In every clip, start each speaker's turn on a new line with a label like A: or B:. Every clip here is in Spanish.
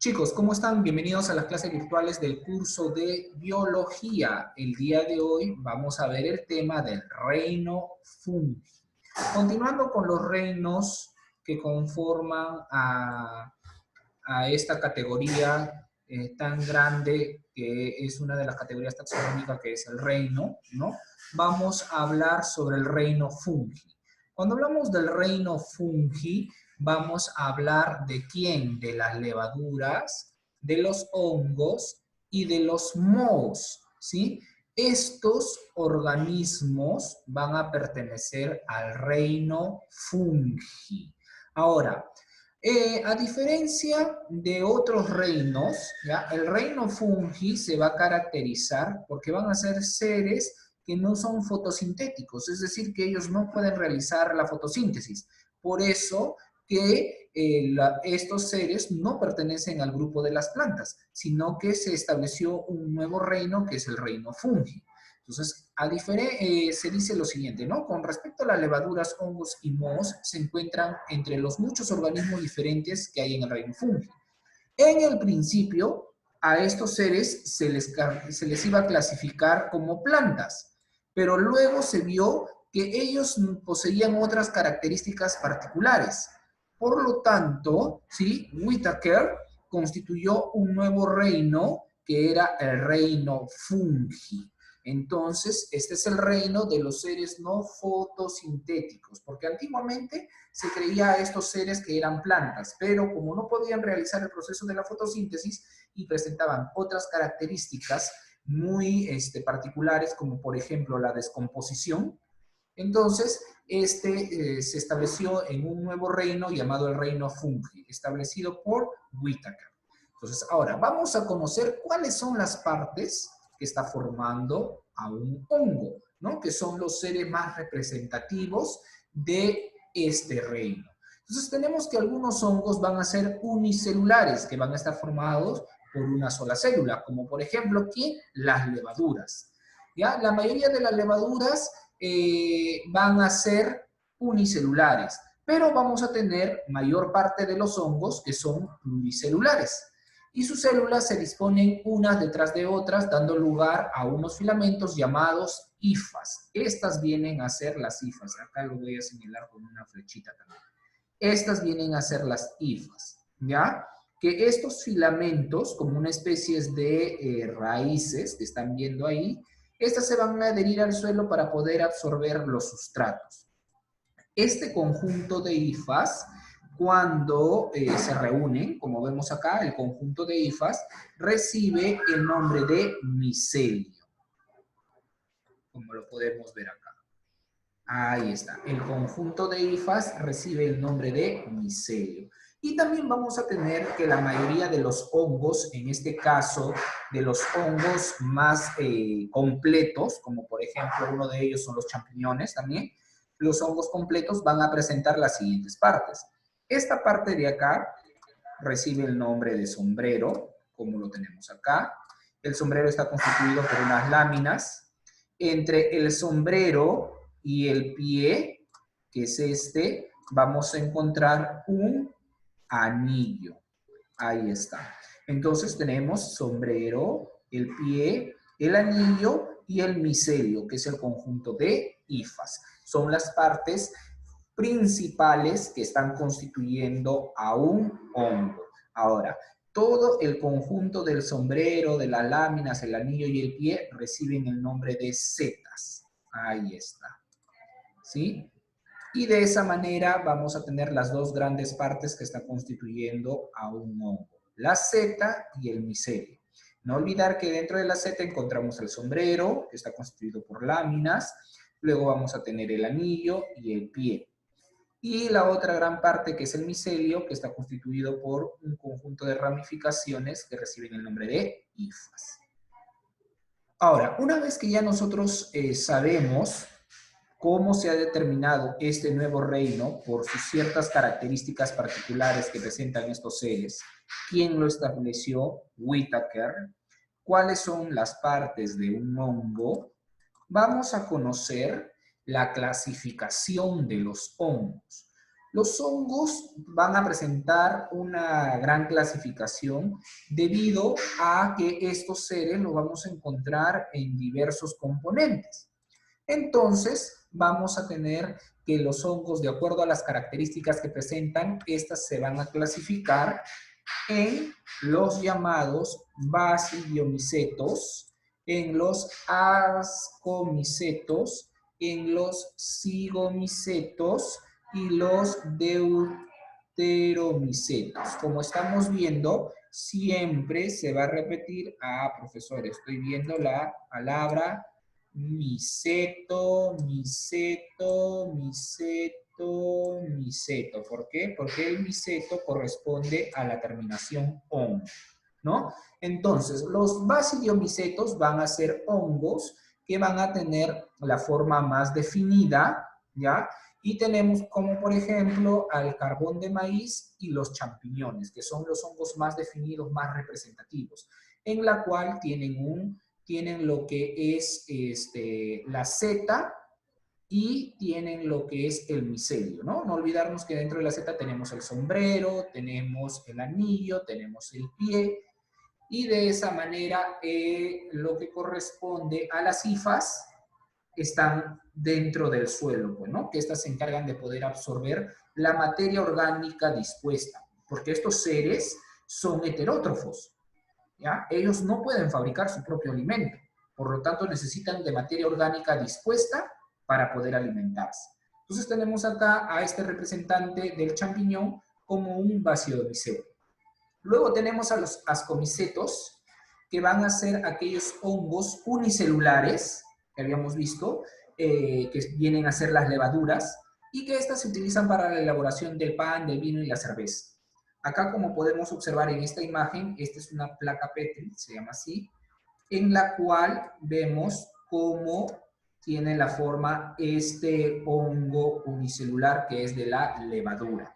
A: Chicos, ¿cómo están? Bienvenidos a las clases virtuales del curso de biología. El día de hoy vamos a ver el tema del reino fungi. Continuando con los reinos que conforman a esta categoría tan grande que es una de las categorías taxonómicas que es el reino, ¿no? Vamos a hablar sobre el reino fungi. Cuando hablamos del reino fungi, vamos a hablar de quién, de las levaduras, de los hongos y de los mohos, ¿sí? Estos organismos van a pertenecer al reino fungi. Ahora, a diferencia de otros reinos, ¿ya? El reino fungi se va a caracterizar porque van a ser seres que no son fotosintéticos, es decir, que ellos no pueden realizar la fotosíntesis. Por eso que estos seres no pertenecen al grupo de las plantas, sino que se estableció un nuevo reino que es el reino fungi. Entonces, se dice lo siguiente, ¿no? Con respecto a las levaduras, hongos y mohos, se encuentran entre los muchos organismos diferentes que hay en el reino fungi. En el principio, a estos seres se les iba a clasificar como plantas, pero luego se vio que ellos poseían otras características particulares. Por lo tanto, ¿sí? Whittaker constituyó un nuevo reino que era el reino fungi. Entonces, este es el reino de los seres no fotosintéticos, porque antiguamente se creía a estos seres que eran plantas, pero como no podían realizar el proceso de la fotosíntesis y presentaban otras características muy particulares, como por ejemplo la descomposición, entonces se estableció en un nuevo reino llamado el reino fungi, establecido por Whittaker. Entonces, ahora vamos a conocer cuáles son las partes que está formando a un hongo, ¿no? Que son los seres más representativos de este reino. Entonces, tenemos que algunos hongos van a ser unicelulares, que van a estar formados por una sola célula, como por ejemplo, ¿qué? Las levaduras. ¿Ya? La mayoría de las levaduras van a ser unicelulares, pero vamos a tener mayor parte de los hongos que son pluricelulares y sus células se disponen unas detrás de otras, dando lugar a unos filamentos llamados hifas. Estas vienen a ser las hifas. Acá lo voy a señalar con una flechita también. Estas vienen a ser las hifas, ¿ya? Que estos filamentos, como una especie de raíces que están viendo ahí, estas se van a adherir al suelo para poder absorber los sustratos. Este conjunto de hifas, cuando se reúnen, como vemos acá, el conjunto de hifas recibe el nombre de micelio, como lo podemos ver acá. Ahí está. El conjunto de hifas recibe el nombre de micelio. Y también vamos a tener que la mayoría de los hongos, en este caso, de los hongos más completos, como por ejemplo uno de ellos son los champiñones también, los hongos completos van a presentar las siguientes partes. Esta parte de acá recibe el nombre de sombrero, como lo tenemos acá. El sombrero está constituido por unas láminas. Entre el sombrero y el pie, que es este, vamos a encontrar un anillo. Ahí está. Entonces tenemos sombrero, el pie, el anillo y el micelio, que es el conjunto de hifas. Son las partes principales que están constituyendo a un hongo. Ahora, todo el conjunto del sombrero, de las láminas, el anillo y el pie reciben el nombre de setas. Ahí está. ¿Sí? Y de esa manera vamos a tener las dos grandes partes que están constituyendo a un hongo, la seta y el micelio. No olvidar que dentro de la seta encontramos el sombrero, que está constituido por láminas, luego vamos a tener el anillo y el pie. Y la otra gran parte que es el micelio, que está constituido por un conjunto de ramificaciones que reciben el nombre de hifas. Ahora, una vez que ya nosotros sabemos cómo se ha determinado este nuevo reino por sus ciertas características particulares que presentan estos seres, quién lo estableció, Whittaker, cuáles son las partes de un hongo, vamos a conocer la clasificación de los hongos. Los hongos van a presentar una gran clasificación debido a que estos seres los vamos a encontrar en diversos componentes. Entonces, vamos a tener que los hongos, de acuerdo a las características que presentan, estas se van a clasificar en los llamados basidiomicetos, en los ascomicetos, en los zigomicetos y los deuteromicetos. Como estamos viendo, siempre se va a repetir, profesor, estoy viendo la palabra miceto, miceto, miceto, miceto. ¿Por qué? Porque el miceto corresponde a la terminación on, ¿no? Entonces, los basidiomicetos van a ser hongos que van a tener la forma más definida, ¿ya? Y tenemos como, por ejemplo, al carbón de maíz y los champiñones, que son los hongos más definidos, más representativos, en la cual tienen lo que es la seta y tienen lo que es el micelio, ¿no? No olvidarnos que dentro de la seta tenemos el sombrero, tenemos el anillo, tenemos el pie, y de esa manera lo que corresponde a las hifas están dentro del suelo, pues, ¿no? Que estas se encargan de poder absorber la materia orgánica dispuesta, porque estos seres son heterótrofos, ¿ya? Ellos no pueden fabricar su propio alimento, por lo tanto necesitan de materia orgánica dispuesta para poder alimentarse. Entonces tenemos acá a este representante del champiñón como un basidiomiceto. Luego tenemos a los ascomicetos, que van a ser aquellos hongos unicelulares, que habíamos visto, que vienen a ser las levaduras, y que estas se utilizan para la elaboración del pan, del vino y la cerveza. Acá, como podemos observar en esta imagen, esta es una placa Petri, se llama así, en la cual vemos cómo tiene la forma este hongo unicelular que es de la levadura.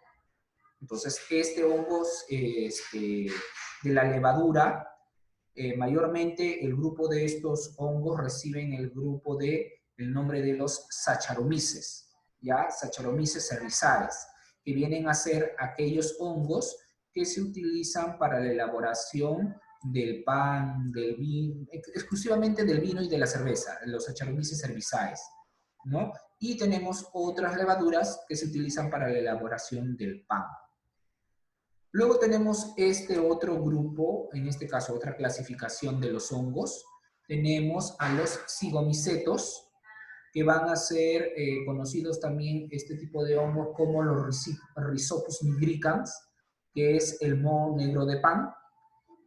A: Entonces, este hongo de la levadura, mayormente el grupo de estos hongos reciben el nombre de los Saccharomyces, ¿ya? Saccharomyces cerevisiae, que vienen a ser aquellos hongos que se utilizan para la elaboración del pan, del vino, exclusivamente del vino y de la cerveza, los Saccharomyces cerevisiae, ¿no? Y tenemos otras levaduras que se utilizan para la elaboración del pan. Luego tenemos este otro grupo, en este caso otra clasificación de los hongos. Tenemos a los zigomicetos, que van a ser conocidos también este tipo de hongos como los Rhizopus nigricans, que es el moho negro de pan,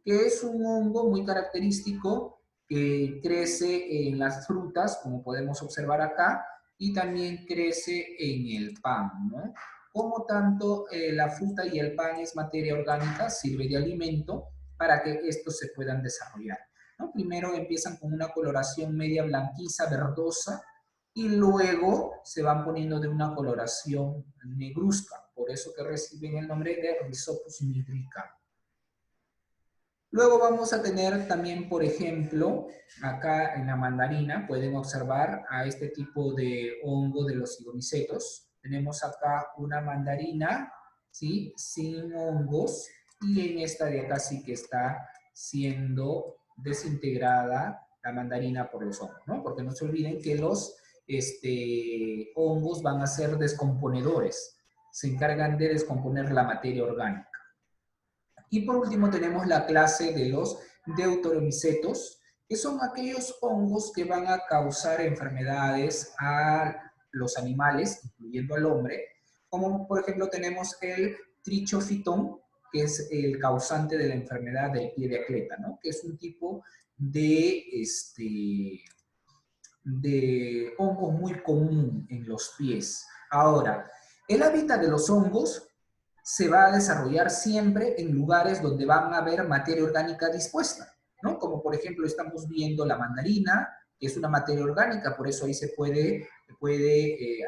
A: que es un hongo muy característico que crece en las frutas, como podemos observar acá, y también crece en el pan, ¿no? Como tanto la fruta y el pan es materia orgánica, sirve de alimento para que estos se puedan desarrollar, ¿no? Primero empiezan con una coloración media blanquiza, verdosa, y luego se van poniendo de una coloración negruzca, por eso que reciben el nombre de Rhizopus nigricans. Luego vamos a tener también, por ejemplo, acá en la mandarina, pueden observar a este tipo de hongo de los zigomicetos. Tenemos acá una mandarina, ¿sí? Sin hongos, y en esta de acá sí que está siendo desintegrada la mandarina por los hongos, ¿no? Porque no se olviden que los hongos van a ser descomponedores, se encargan de descomponer la materia orgánica. Y por último tenemos la clase de los deuteromicetos, que son aquellos hongos que van a causar enfermedades a los animales, incluyendo al hombre, como por ejemplo tenemos el trichofitón, que es el causante de la enfermedad del pie de atleta, ¿no? Que es un tipo de hongo muy común en los pies. Ahora, el hábitat de los hongos se va a desarrollar siempre en lugares donde van a haber materia orgánica dispuesta, ¿no? Como por ejemplo estamos viendo la mandarina, que es una materia orgánica, por eso ahí se puede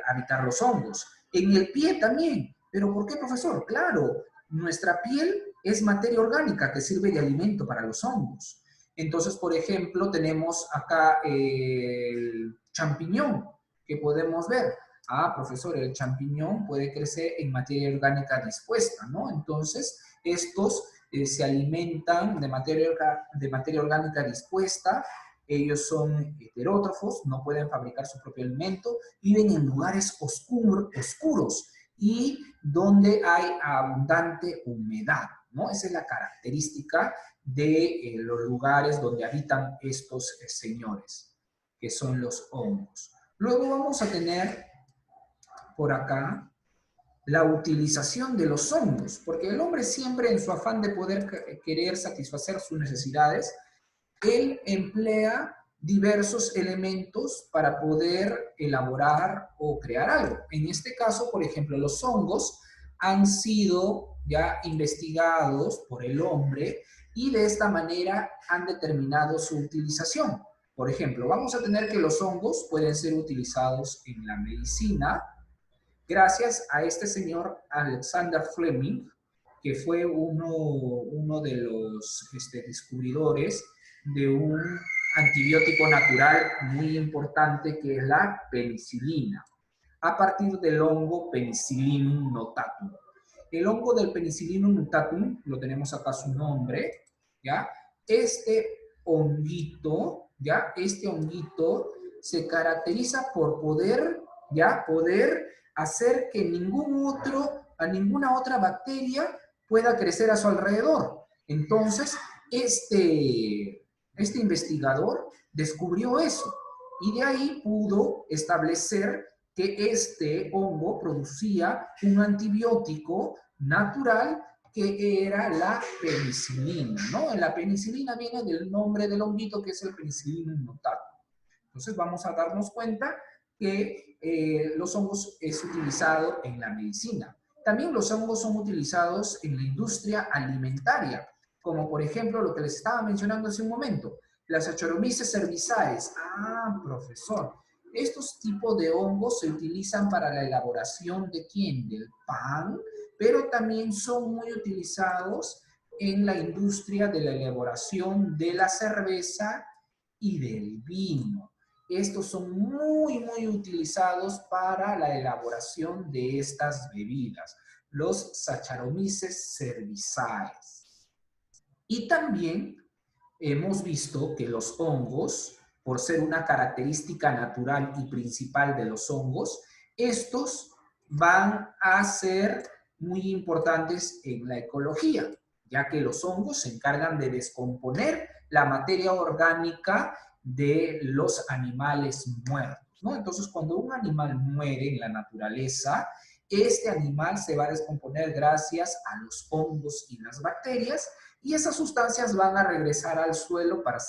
A: habitar los hongos. En el pie también. ¿Pero por qué, profesor? Claro, nuestra piel es materia orgánica que sirve de alimento para los hongos. Entonces, por ejemplo, tenemos acá el champiñón que podemos ver. Ah, profesor, el champiñón puede crecer en materia orgánica dispuesta, ¿no? Entonces, estos se alimentan de materia orgánica dispuesta, ellos son heterótrofos, no pueden fabricar su propio alimento, viven en lugares oscuros y donde hay abundante humedad, ¿no? Esa es la característica de los lugares donde habitan estos señores, que son los hongos. Luego vamos a tener por acá la utilización de los hongos, porque el hombre siempre en su afán de poder querer satisfacer sus necesidades, él emplea diversos elementos para poder elaborar o crear algo. En este caso, por ejemplo, los hongos han sido ya investigados por el hombre y de esta manera han determinado su utilización. Por ejemplo, vamos a tener que los hongos pueden ser utilizados en la medicina, gracias a este señor Alexander Fleming, que fue uno de los descubridores de un antibiótico natural muy importante que es la penicilina, a partir del hongo Penicillium notatum. El hongo del Penicillium notatum, lo tenemos acá su nombre, ¿ya? Este honguito, ¿ya? Este honguito se caracteriza por poder hacer que ninguna otra bacteria pueda crecer a su alrededor. Entonces, este investigador descubrió eso y de ahí pudo establecer que este hongo producía un antibiótico natural que era la penicilina, ¿no? La penicilina viene del nombre del honguito que es el Penicillium notatum. Entonces vamos a darnos cuenta que los hongos es utilizado en la medicina. También los hongos son utilizados en la industria alimentaria, como por ejemplo lo que les estaba mencionando hace un momento, las Saccharomyces cerevisiae. Ah, profesor, estos tipos de hongos se utilizan para la elaboración de ¿quién? Del pan, pero también son muy utilizados en la industria de la elaboración de la cerveza y del vino. Estos son muy utilizados para la elaboración de estas bebidas, los Saccharomyces cerevisiae. Y también hemos visto que los hongos, por ser una característica natural y principal de los hongos, estos van a ser muy importantes en la ecología, ya que los hongos se encargan de descomponer la materia orgánica de los animales muertos, ¿no? Entonces, cuando un animal muere en la naturaleza, este animal se va a descomponer gracias a los hongos y las bacterias, y esas sustancias van a regresar al suelo para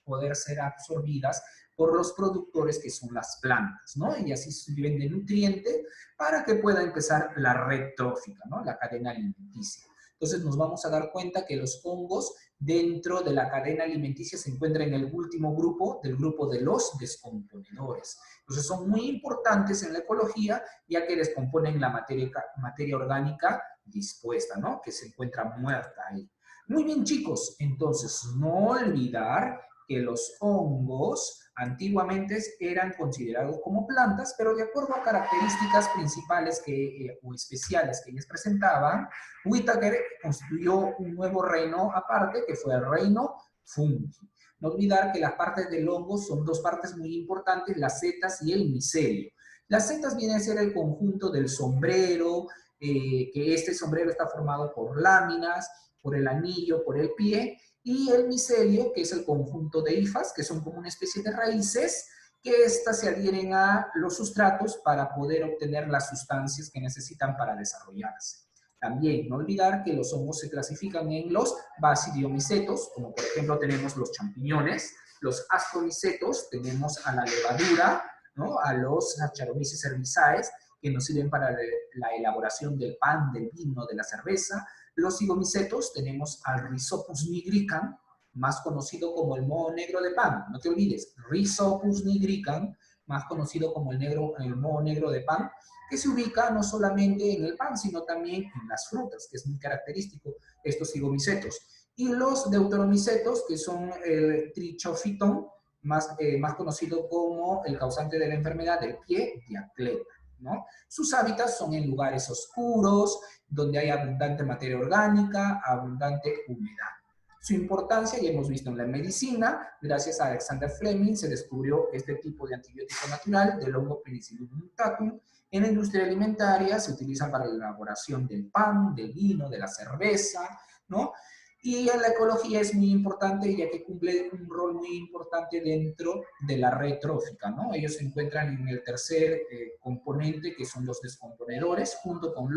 A: poder ser absorbidas por los productores que son las plantas, ¿no? Y así sirven de nutriente para que pueda empezar la red trófica, ¿no? La cadena alimenticia. Entonces nos vamos a dar cuenta que los hongos dentro de la cadena alimenticia se encuentran en el último grupo, del grupo de los descomponedores. Entonces son muy importantes en la ecología, ya que descomponen la materia orgánica dispuesta, ¿no? Que se encuentra muerta ahí. Muy bien, chicos, entonces no olvidar que los hongos antiguamente eran considerados como plantas, pero de acuerdo a características principales o especiales que ellas presentaban, Whittaker construyó un nuevo reino aparte, que fue el reino fungi. No olvidar que las partes del hongo son dos partes muy importantes, las setas y el micelio. Las setas vienen a ser el conjunto del sombrero, que este sombrero está formado por láminas, por el anillo, por el pie, y el micelio, que es el conjunto de hifas, que son como una especie de raíces, que éstas se adhieren a los sustratos para poder obtener las sustancias que necesitan para desarrollarse. También no olvidar que los hongos se clasifican en los basidiomicetos, como por ejemplo tenemos los champiñones, los astromicetos, tenemos a la levadura, ¿no? A los Saccharomyces cerevisiae, que nos sirven para la elaboración del pan, del vino, de la cerveza. Los zigomicetos tenemos al Rhizopus nigricans, más conocido como el moho negro de pan. No te olvides, Rhizopus nigricans, más conocido como el moho negro de pan, que se ubica no solamente en el pan, sino también en las frutas, que es muy característico estos zigomicetos. Y los deuteromicetos, que son el Trichophyton, más conocido como el causante de la enfermedad del pie de atleta. ¿no? Sus hábitats son en lugares oscuros, donde hay abundante materia orgánica, abundante humedad. Su importancia ya hemos visto en la medicina, gracias a Alexander Fleming se descubrió este tipo de antibiótico natural del hongo Penicillium mutatum. En la industria alimentaria se utilizan para la elaboración del pan, del vino, de la cerveza, ¿no? Y en la ecología es muy importante ya que cumple un rol muy importante dentro de la red trófica, ¿no? Ellos se encuentran en el tercer componente, que son los descomponedores, junto con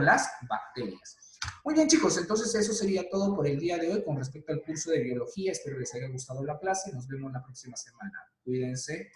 A: las bacterias. Muy bien, chicos, entonces eso sería todo por el día de hoy con respecto al curso de biología. Espero les haya gustado la clase. Nos vemos la próxima semana. Cuídense.